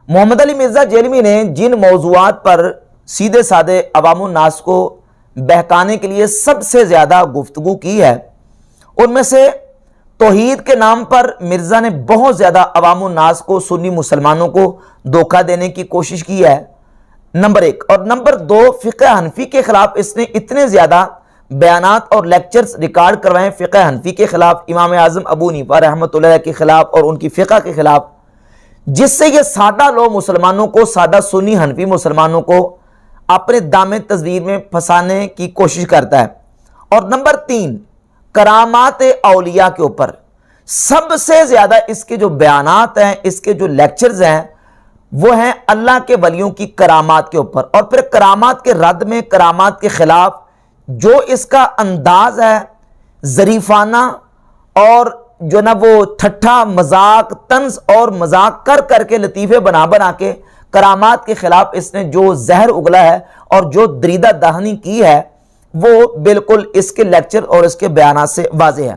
محمد علی مرزا جیلمی نے جن موضوعات پر سیدھے سادے عوام الناس کو بہکانے کے لیے سب سے زیادہ گفتگو کی ہے، ان میں سے توحید کے نام پر مرزا نے بہت زیادہ عوام الناس کو، سنی مسلمانوں کو دھوکہ دینے کی کوشش کی ہے، نمبر 1۔ اور نمبر 2، فقہ حنفی کے خلاف اس نے اتنے زیادہ بیانات اور لیکچرز ریکارڈ کروائے فقہ حنفی کے خلاف، امام اعظم ابو حنیفہ رحمۃ اللہ علیہ کے خلاف اور ان کی فقہ کے خلاف، جس سے یہ سادہ لوگ مسلمانوں کو، سادہ سنی حنفی مسلمانوں کو اپنے دامن تزویر میں پھنسانے کی کوشش کرتا ہے۔ اور نمبر 3، کرامات اولیاء کے اوپر سب سے زیادہ اس کے جو بیانات ہیں، اس کے جو لیکچرز ہیں، وہ ہیں اللہ کے ولیوں کی کرامات کے اوپر، اور پھر کرامات کے رد میں، کرامات کے خلاف جو اس کا انداز ہے ظریفانہ اور جو نا وہ ٹھٹھا مذاق، طنز اور مذاق کر کر کے، لطیفے بنا بنا کے کرامات کے خلاف اس نے جو زہر اگلا ہے اور جو دریدہ دہنی کی ہے، وہ بالکل اس کے لیکچر اور اس کے بیانات سے واضح ہے۔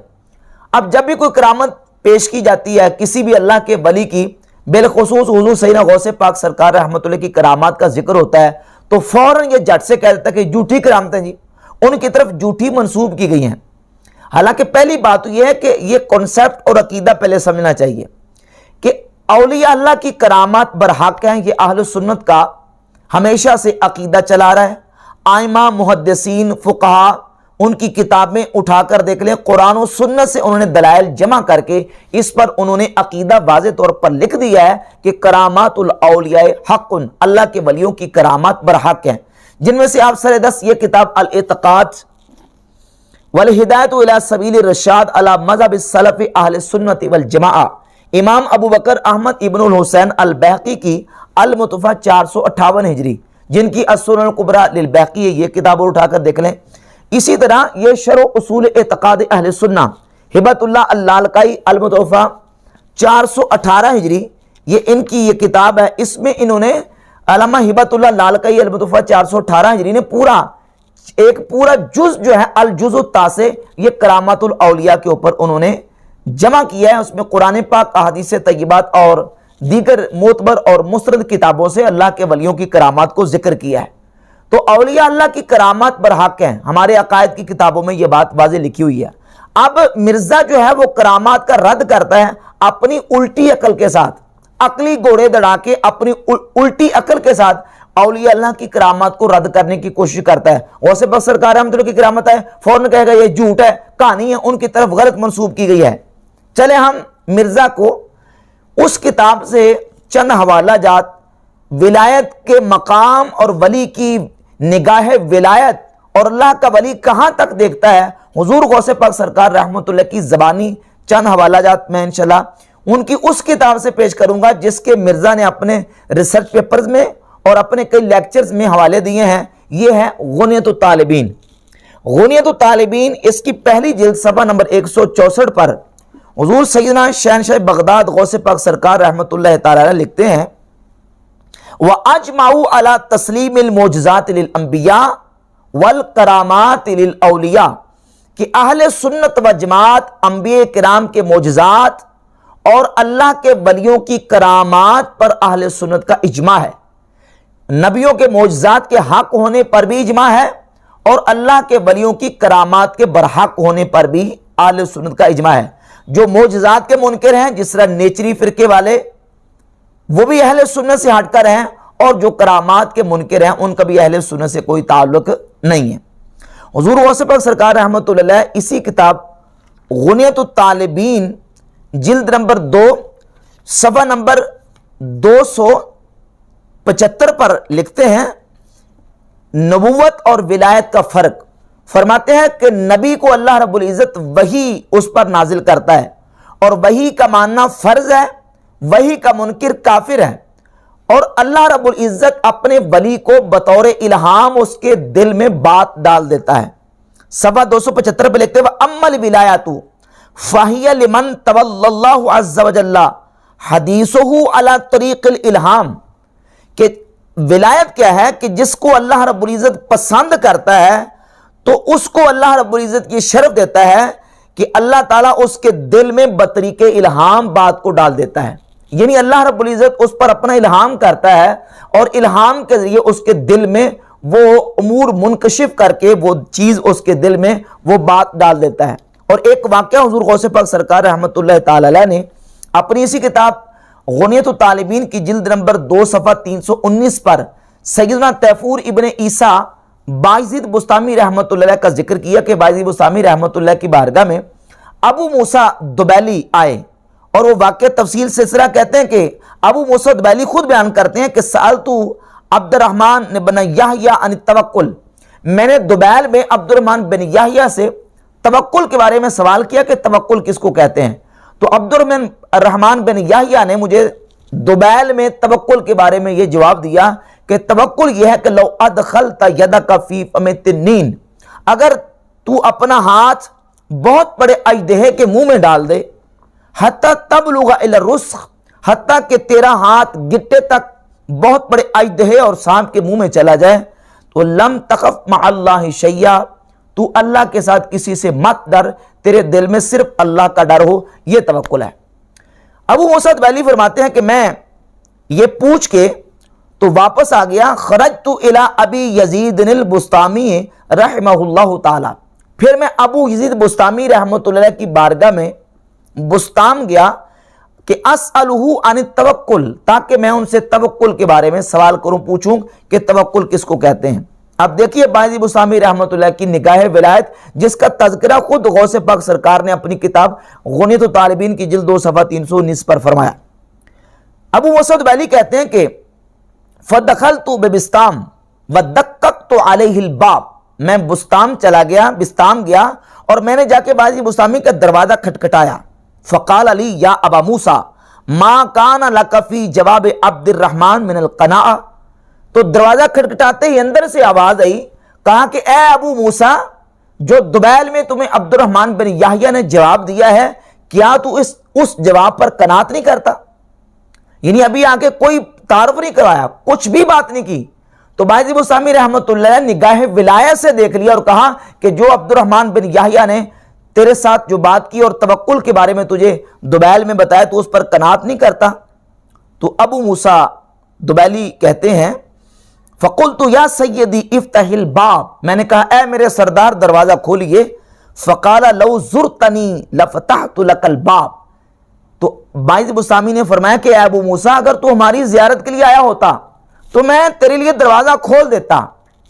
اب جب بھی کوئی کرامت پیش کی جاتی ہے کسی بھی اللہ کے ولی کی، بالخصوص حضور سیدنا غوث پاک سرکار رحمۃ اللہ کی کرامات کا ذکر ہوتا ہے، تو فوراً یہ جھٹ سے کہہ دیتا ہے کہ جھوٹی کرامتیں جی، ان کی طرف جھوٹی منسوب کی گئی ہیں۔ حالانکہ پہلی بات یہ ہے کہ یہ کنسیپٹ اور عقیدہ پہلے سمجھنا چاہیے کہ اولیاء اللہ کی کرامات برحق ہیں، یہ اہل سنت کا ہمیشہ سے عقیدہ چلا رہا ہے۔ ائمہ، محدثین، فقہا، ان کی کتابیں اٹھا کر دیکھ لیں، قرآن و سنت سے انہوں نے دلائل جمع کر کے اس پر انہوں نے عقیدہ واضح طور پر لکھ دیا ہے کہ کرامات الاولیاء حق، اللہ کے ولیوں کی کرامات برحق ہیں، جن میں سے آپ سر دست یہ کتاب الاعتقاد والہدایۃ الی سبیل الرشاد علی مذہب السلف اہل سنت والجماعہ، امام ابو بکر احمد ابن الحسین البیہقی کی المتوفہ 458 ہجری، جن کی السنن الکبری للبیہقی ہے، یہ کتاب اور اٹھا کر دیکھ لیں۔ اسی طرح یہ شرح اصول اعتقاد اہل سنہ ہبۃ اللہ اللالکائی المتوفہ 418 ہجری، یہ ان کی یہ کتاب ہے، اس میں انہوں نے علامہ ہبۃ اللہ اللالکائی المتوفہ 418 ہجری نے ایک پورا جز جو ہے الجز التاسع، یہ کرامات الاولیاء کے اوپر انہوں نے جمع کیا ہے۔ اس میں قرآن پاک، احادیث طیبات اور دیگر معتبر اور مستند کتابوں سے اللہ کے ولیوں کی کرامات کو ذکر کیا ہے۔ تو اولیاء اللہ کی کرامات برحق ہیں، ہمارے عقائد کی کتابوں میں یہ بات واضح لکھی ہوئی ہے۔ اب مرزا جو ہے وہ کرامات کا رد کرتا ہے اپنی الٹی عقل کے ساتھ، عقلی گھوڑے دڑا کے اپنی الٹی عقل کے ساتھ اولیاء اللہ کی کرامات کو رد کرنے کی کوشش کرتا ہے۔ غوث پاک سرکار رحمۃ اللہ کی کرامت ہے، فوراً کہے گا یہ جھوٹ ہے، کہانی ہے، ان کی طرف غلط منسوب کی گئی ہے۔ چلے ہم مرزا کو اس کتاب سے چند حوالہ جات، ولایت کے مقام اور ولی کی نگاہ ولایت اور اللہ کا ولی کہاں تک دیکھتا ہے، حضور غوث پاک سرکار رحمۃ اللہ کی زبانی چند حوالہ جات میں انشاءاللہ ان کی اس کتاب سے پیش کروں گا جس کے مرزا نے اپنے ریسرچ پیپرز میں اور اپنے کئی لیکچرز میں حوالے دیے ہیں۔ یہ ہے غنیۃ الطالبین۔ غنیۃ الطالبین، اس کی پہلی جلد صفحہ نمبر 164 پر حضور سیدنا شہنشاہ بغداد غوث پاک سرکار رحمۃ اللہ تعالی لکھتے ہیں وَأَجْمَعُوا عَلَى تَسْلِيمِ الْمُعْجِزَاتِ لِلْأَنْبِيَاءِ وَالْكَرَامَاتِ لِلْأَوْلِيَاءِ کہ اہل سنت و جماعت انبیاء کرام کے معجزات اور اللہ کے ولیوں کی کرامات پر اہل سنت کا اجماع ہے۔ نبیوں کے معجزات کے حق ہونے پر بھی اجماع ہے اور اللہ کے ولیوں کی کرامات کے برحق ہونے پر بھی اہل سنت کا اجماع ہے۔ جو معجزات کے منکر ہیں، جس طرح نیچری فرقے والے، وہ بھی اہل سنت سے ہٹ کر ہیں، اور جو کرامات کے منکر ہیں ان کا بھی اہل سنت سے کوئی تعلق نہیں ہے۔ حضور غوث پاک سرکار رحمۃ اللہ اسی کتاب غنیۃ الطالبین جلد نمبر 2 صفحہ نمبر 275 پر لکھتے ہیں نبوت اور ولایت کا فرق۔ فرماتے ہیں کہ نبی کو اللہ رب العزت وحی اس پر نازل کرتا ہے، اور وحی کا ماننا فرض ہے، وحی کا منکر کافر ہے، اور اللہ رب العزت اپنے ولی کو بطور الہام اس کے دل میں بات ڈال دیتا ہے۔ صفحہ 275 پہ لکھتے ہیں اما الولایات فہی لمن تولی اللہ عز وجل حدیثہ علی طریق الالہام، کہ ولایت کیا ہے کہ جس کو اللہ رب العزت پسند کرتا ہے تو اس کو اللہ رب العزت یہ شرف دیتا ہے کہ اللہ تعالیٰ اس کے دل میں بطریق الہام بات کو ڈال دیتا ہے۔ یعنی اللہ رب العزت اس پر اپنا الہام کرتا ہے اور الہام کے ذریعے اس کے دل میں وہ امور منکشف کر کے وہ چیز اس کے دل میں وہ بات ڈال دیتا ہے۔ اور ایک واقعہ حضور غوث پاک سرکار رحمت اللہ تعالی علیہ نے اپنی اسی کتاب غنیۃ الطالبین کی جلد نمبر 2 صفحہ 319 پر سیدنا تیفور ابن عیسیٰ بایزید بسطامی رحمت اللہ علیہ کا ذکر کیا کہ بایزید بسطامی رحمت اللہ کی بارگاہ میں ابو موسیٰ دبیلی آئے، اور وہ واقعہ تفصیل سے سرا کہتے ہیں کہ ابو موسیٰ دبیلی خود بیان کرتے ہیں کہ سألتو عبد الرحمن بن یحییٰ عن التوکل، میں نے دبیل میں عبد الرحمن بن یحییٰ سے توکل کے بارے میں سوال کیا کہ توکل کس کو کہتے ہیں، تو عبد الرحمن بن یحییٰ نے مجھے دبیل میں توکل کے بارے میں یہ جواب دیا کہ توکل یہ ہے کہ لو ادخلت یدک فی فم التنین، اگر تو اپنا ہاتھ بہت بڑے اژدہے کے منہ میں ڈال دے، حتی تبلغ الی الرسخ، حتیٰ کہ تیرا ہاتھ گٹے تک بہت بڑے اژدہے اور سانپ کے منہ میں چلا جائے، تو لم تخف مع اللہ شیئا، تو اللہ کے ساتھ کسی سے مت ڈر، تیرے دل میں صرف اللہ کا ڈر ہو، یہ توکل ہے۔ ابو موسیٰ دبیلی فرماتے ہیں کہ میں یہ پوچھ کے تو واپس آ گیا، خرجت الی ابی یزید البسطامی رحمہ اللہ تعالی، پھر میں ابو یزید بسطامی رحمۃ اللہ علیہ کی بارگاہ میں بسطام گیا کہ اسألہ عن التوکل، تاکہ میں ان سے توکل کے بارے میں سوال کروں، پوچھوں کہ توکل کس کو کہتے ہیں۔ اب دیکھیے بایزید بسطامی رحمۃ اللہ کی نگاہ ولایت، جس کا تذکرہ خود غوث پاک سرکار نے اپنی کتاب غنیۃ الطالبین کی جلد 2 صفحہ 319 پر فرمایا۔ ابو موسیٰ دبیلی کہتے ہیں کہ فدخلت ببسطام ودققت علیہ الباب، میں بسطام چلا گیا، بسطام گیا اور میں نے جا کے بایزید بسطامی کا دروازہ کھٹکھٹایا، فقال علی یا ابا موسیٰ ما کان لک فی جواب عبد الرحمن من القناعہ، تو دروازہ کھٹکھٹاتے ہی اندر سے آواز آئی، کہا کہ اے ابو موسیٰ، جو دبیل میں تمہیں عبد الرحمن بن یحییٰ نے جواب دیا ہے، کیا تو اس جواب پر قناعت نہیں کرتا؟ یعنی ابھی آگے کوئی تعارف نہیں کرایا، کچھ بھی بات نہیں کی، تو بایزید بسطامی رحمۃ اللہ علیہ نگاہ ولایت سے دیکھ لیا اور کہا کہ جو عبد الرحمن بن یحییٰ نے تیرے ساتھ جو بات کی اور توکل کے بارے میں تجھے دبیل میں بتایا، تو اس پر قناعت نہیں کرتا؟ تو ابو موسیٰ دبیلی کہتے ہیں فقلت یا سیدی افتح الباب، میں نے کہا اے میرے سردار دروازہ کھولیے، فقال لو زرتنی لفتحت لک الباب، تو بایزید بسطامی نے فرمایا کہ اے ابو موسیٰ، اگر تو ہماری زیارت کے لیے آیا ہوتا تو میں تیرے لیے دروازہ کھول دیتا،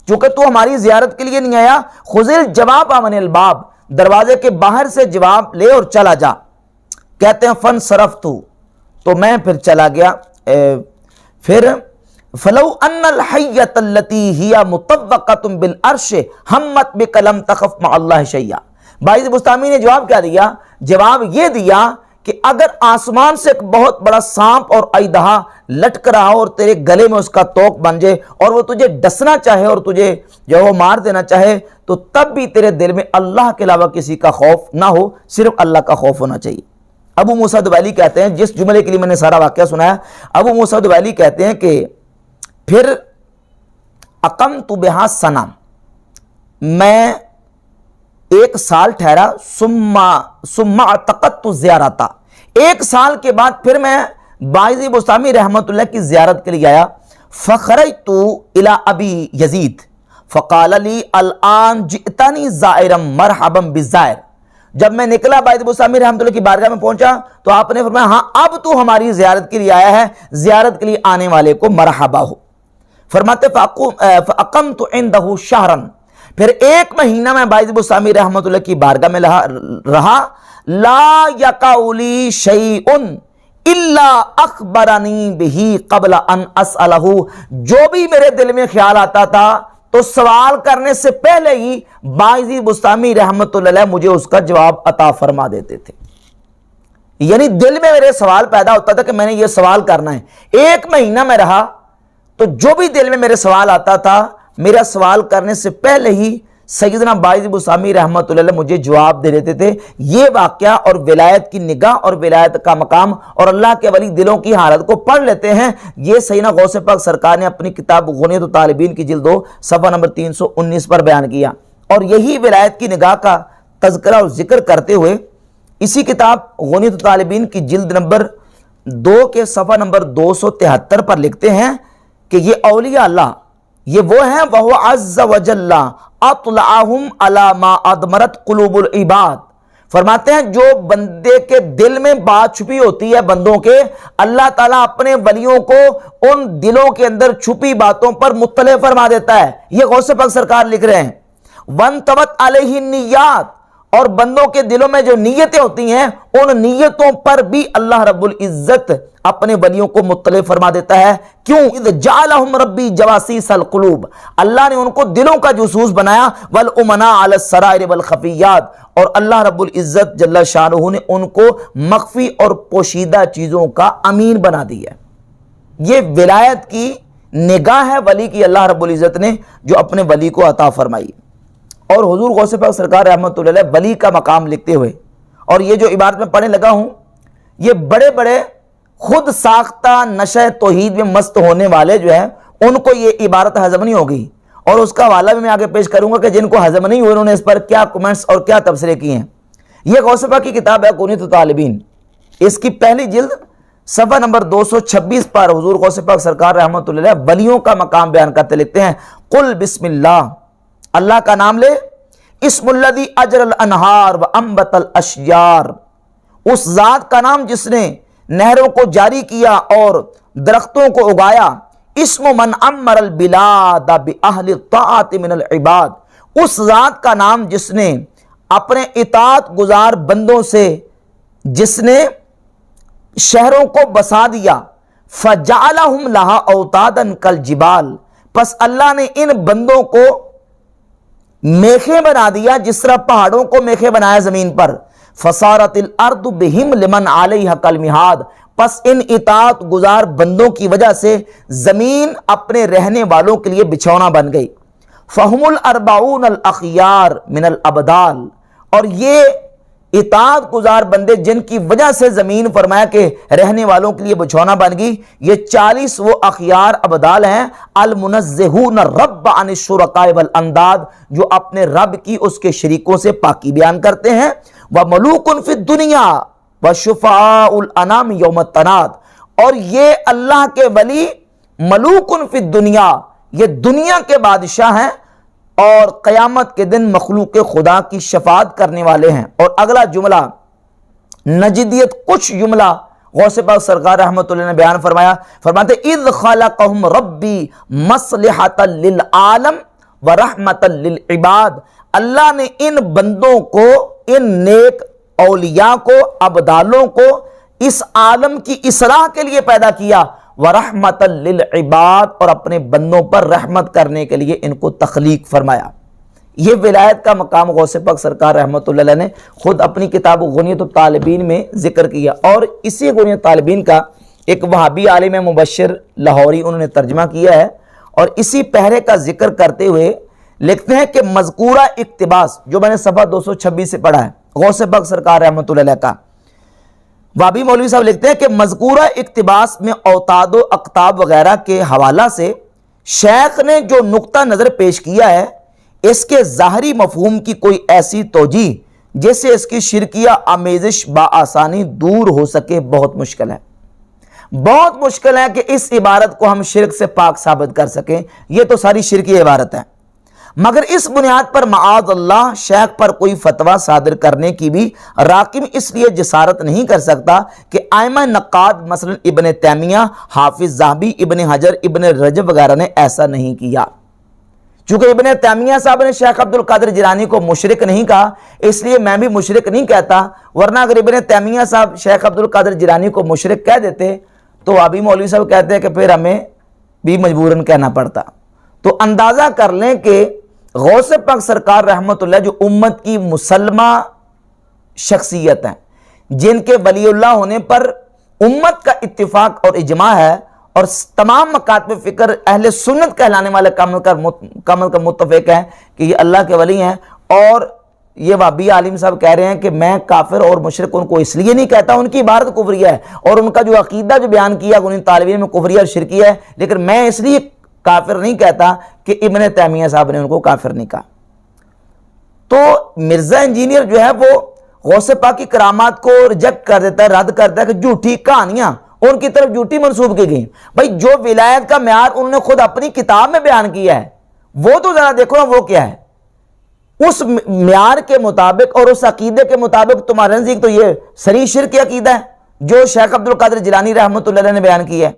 چونکہ تو ہماری زیارت کے لیے نہیں آیا، خذ الجواب من الباب، دروازے کے باہر سے جواب لے اور چلا جا۔ کہتے ہیں فانصرفت، تو میں پھر چلا گیا، پھر فلو ان الحیۃ التي هي مطوقۃ بالعرش ہمت بک لم تخف مع اللہ شیئا، بایزید بسطامی نے جواب کیا دیا؟ جواب یہ دیا کہ اگر آسمان سے ایک بہت بڑا سانپ اور اژدہا لٹک رہا ہو اور تیرے گلے میں اس کا توق بن جائے اور وہ تجھے ڈسنا چاہے اور تجھے جو وہ مار دینا چاہے، تو تب بھی تیرے دل میں اللہ کے علاوہ کسی کا خوف نہ ہو، صرف اللہ کا خوف ہونا چاہیے۔ ابو موسیٰ دبیلی کہتے ہیں، جس جملے کے لیے میں نے سارا واقعہ سنایا، ابو موسیٰ دبیلی کہتے ہیں کہ پھر اقمت بہا سنہ، میں 1 سال ٹھہرا، ثم اعتقدت زیارتا، 1 سال کے بعد پھر میں بایزید بسطامی رحمت اللہ کی زیارت کے لیے آیا، فخرجت الی ابی یزید فقال لی الان جئتنی زائرا مرحبا بالزائر، جب میں نکلا بایزید بسطامی رحمت اللہ کی بارگاہ میں پہنچا تو آپ نے فرمایا ہاں اب تو ہماری زیارت کے لیے آیا ہے، زیارت کے لیے آنے والے کو مرحبا ہو۔ فرماتے فاقمت عنده شہرا، پھر 1 مہینہ میں بایزید بسطامی رحمت اللہ کی بارگاہ میں رہا، لا یقع لی شیء الا اخبرنی بہ قبل ان اسألہ، جو بھی میرے دل میں خیال آتا تھا تو سوال کرنے سے پہلے ہی بایزید بسطامی رحمت اللہ علیہ مجھے اس کا جواب عطا فرما دیتے تھے۔ یعنی دل میں میرے سوال پیدا ہوتا تھا کہ میں نے یہ سوال کرنا ہے، 1 مہینہ میں رہا تو جو بھی دل میں میرے سوال آتا تھا، میرا سوال کرنے سے پہلے ہی سیدنا بایزید بسطامی رحمت اللہ علیہ مجھے جواب دے دیتے تھے۔ یہ واقعہ اور ولایت کی نگاہ اور ولایت کا مقام اور اللہ کے ولی دلوں کی حالت کو پڑھ لیتے ہیں، یہ سیدنا غوث پاک سرکار نے اپنی کتاب غنیۃ الطالبین کی جلد 2 صفحہ نمبر 319 پر بیان کیا۔ اور یہی ولایت کی نگاہ کا تذکرہ اور ذکر کرتے ہوئے اسی کتاب غنیۃ الطالبین کی جلد نمبر 2 کے صفحہ نمبر 273 پر لکھتے ہیں کہ یہ اولیاء اللہ یہ وہ ہیں وَهُوَ عَزَّ وَجَلَّ أَطْلَعَهُمْ عَلَى مَا أَضْمَرَتْ قُلُوبُ الْعِبَادِ، فرماتے ہیں جو بندے کے دل میں بات چھپی ہوتی ہے بندوں کے، اللہ تعالیٰ اپنے ولیوں کو ان دلوں کے اندر چھپی باتوں پر مطلع فرما دیتا ہے۔ یہ غوث پاک سرکار لکھ رہے ہیں وَانْتَوَتْ عَلَيْهِ النِّيَّاتِ، اور بندوں کے دلوں میں جو نیتیں ہوتی ہیں ان نیتوں پر بھی اللہ رب العزت اپنے ولیوں کو مطلع فرما دیتا ہے۔ کیوں؟ اذ جعلہم ربی جواسیس القلوب، اللہ نے ان کو دلوں کا جاسوس بنایا، والامناء علی السرائر والخفیات، اور اللہ رب العزت جل شانہ نے ان کو مخفی اور پوشیدہ چیزوں کا امین بنا دیا۔ یہ ولایت کی نگاہ ہے ولی کی اللہ رب العزت نے جو اپنے ولی کو عطا فرمائی۔ اور حضور غوث پاک سرکار رحمۃ اللہ علیہ ولی کا مقام لکھتے ہوئے، اور یہ جو عبارت میں پڑھنے لگا ہوں یہ بڑے بڑے خود ساختہ نشہ توحید میں مست ہونے والے جو ہیں ان کو یہ عبارت ہضم نہیں ہوگی، اور اس کا حوالہ بھی میں آگے پیش کروں گا کہ جن کو ہضم نہیں ہوئے انہوں نے اس پر کیا کمنٹس اور کیا تبصرے کیے ہیں۔ یہ غوث پاک کی کتاب ہے کنیت الطالبین، اس کی پہلی جلد صفحہ نمبر 226 پر حضور غوث پاک سرکار رحمۃ اللہ علیہ ولیوں کا مقام بیان کرتے لکھتے ہیں قل بسم اللہ، اللہ کا نام لے، اسم الذی اجر الانہار وانبت الاشجار، اس ذات کا نام جس نے نہروں کو جاری کیا اور درختوں کو اگایا، اسم من امر البلاد باہل الطاعت من العباد، اس ذات کا نام جس نے اپنے اطاعت گزار بندوں سے جس نے شہروں کو بسا دیا، فجعلہم لہا اوتادا کالجبال، پس اللہ نے ان بندوں کو میخیں بنا دیا جس طرح پہاڑوں کو میخیں بنایا زمین پر، فصارت الارض بہم لمن علیہا کالمہاد، پس ان اطاعت گزار بندوں کی وجہ سے زمین اپنے رہنے والوں کے لیے بچھونا بن گئی، فہم الاربعون الاخیار من الابدال، اور یہ اطاعت گزار بندے جن کی وجہ سے زمین فرمایا کہ رہنے والوں کے لیے بچھونا بن گئی، یہ 40 وہ اخیار ابدال ہیں، المنزہون الرب عن الشرکاء والانداد، جو اپنے رب کی اس کے شریکوں سے پاکی بیان کرتے ہیں، وملوک فی الدنیا وشفعاء الانام یوم التناد، اور یہ اللہ کے ولی ملوک فی الدنیا، یہ دنیا کے بادشاہ ہیں اور قیامت کے دن مخلوق خدا کی شفاعت کرنے والے ہیں۔ اور اگلا جملہ نجدیت کچھ جملہ غوث پاک سرکار رحمۃ اللہ نے بیان فرمایا، فرماتے اذ خلقہم ربی مصلحۃ للعالم ورحمۃ للعباد، اللہ نے ان بندوں کو، ان نیک اولیاء کو، ابدالوں کو اس عالم کی اصلاح کے لیے پیدا کیا، وَرَحْمَةً لِلْعِبَادِ، اور اپنے بندوں پر رحمت کرنے کے لیے ان کو تخلیق فرمایا۔ یہ ولایت کا مقام غوث پاک سرکار رحمۃ اللہ علیہ نے خود اپنی کتاب غنیۃ الطالبین میں ذکر کیا، اور اسی غنیۃ الطالبین کا ایک وہابی عالم مبشر لاہوری انہوں نے ترجمہ کیا ہے، اور اسی پہرے کا ذکر کرتے ہوئے لکھتے ہیں کہ مذکورہ اقتباس جو میں نے صفحہ 226 سے پڑھا ہے غوث پاک سرکار رحمۃ اللہ علیہ کا، وابی مولوی صاحب لکھتے ہیں کہ مذکورہ اقتباس میں اوتاد و اقتاب وغیرہ کے حوالہ سے شیخ نے جو نقطہ نظر پیش کیا ہے اس کے ظاہری مفہوم کی کوئی ایسی توجیہ جس سے اس کی شرکیہ آمیزش بآسانی دور ہو سکے بہت مشکل ہے۔ بہت مشکل ہے کہ اس عبارت کو ہم شرک سے پاک ثابت کر سکیں، یہ تو ساری شرکی عبارت ہے، مگر اس بنیاد پر معاذ اللہ شیخ پر کوئی فتویٰ صادر کرنے کی بھی راقم اس لیے جسارت نہیں کر سکتا کہ ائمہ نقاد مثلا ابن تیمیہ، حافظ ذہبی، ابن حجر، ابن رجب وغیرہ نے ایسا نہیں کیا۔ چونکہ ابن تیمیہ صاحب نے شیخ عبد القادر جیلانی کو مشرک نہیں کہا، اس لیے میں بھی مشرک نہیں کہتا، ورنہ اگر ابن تیمیہ صاحب شیخ عبد القادر جیلانی کو مشرک کہہ دیتے تو ابھی مولوی صاحب کہتے ہیں کہ پھر ہمیں بھی مجبوراً کہنا پڑتا۔ تو اندازہ کر لیں کہ غوث پاک سرکار رحمت اللہ جو امت کی مسلمہ شخصیت ہیں، جن کے ولی اللہ ہونے پر امت کا اتفاق اور اجماع ہے، اور تمام مکاتب فکر اہل سنت کہلانے والے کامل کا متفق ہیں کہ یہ اللہ کے ولی ہیں، اور یہ وہابی عالم صاحب کہہ رہے ہیں کہ میں کافر اور مشرک ان کو اس لیے نہیں کہتا، ان کی عبارت کفریہ ہے اور ان کا جو عقیدہ جو بیان کیا ان طالبین میں کفریہ اور شرکیہ ہے، لیکن میں اس لیے کافر نہیں کہتا کہ ابن تیمیہ صاحب نے ان کو کافر نہیں کہا۔ تو مرزا انجینئر جو ہے وہ غوث پاک کی کرامات کو ریجیکٹ کر دیتا ہے، رد کرتا ہے کہ جھوٹی کہانیاں ان کی طرف جھوٹی منسوب کی گئی. بھائی جو ولایت کا معیار انہوں نے خود اپنی کتاب میں بیان کیا ہے وہ تو ذرا دیکھو نا وہ کیا ہے. اس معیار کے مطابق اور اس عقیدے کے مطابق تمہارے نزدیک تو یہ صریح شرک عقیدہ ہے جو شیخ عبد القادر جیلانی رحمۃ اللہ علیہ نے بیان کی ہے.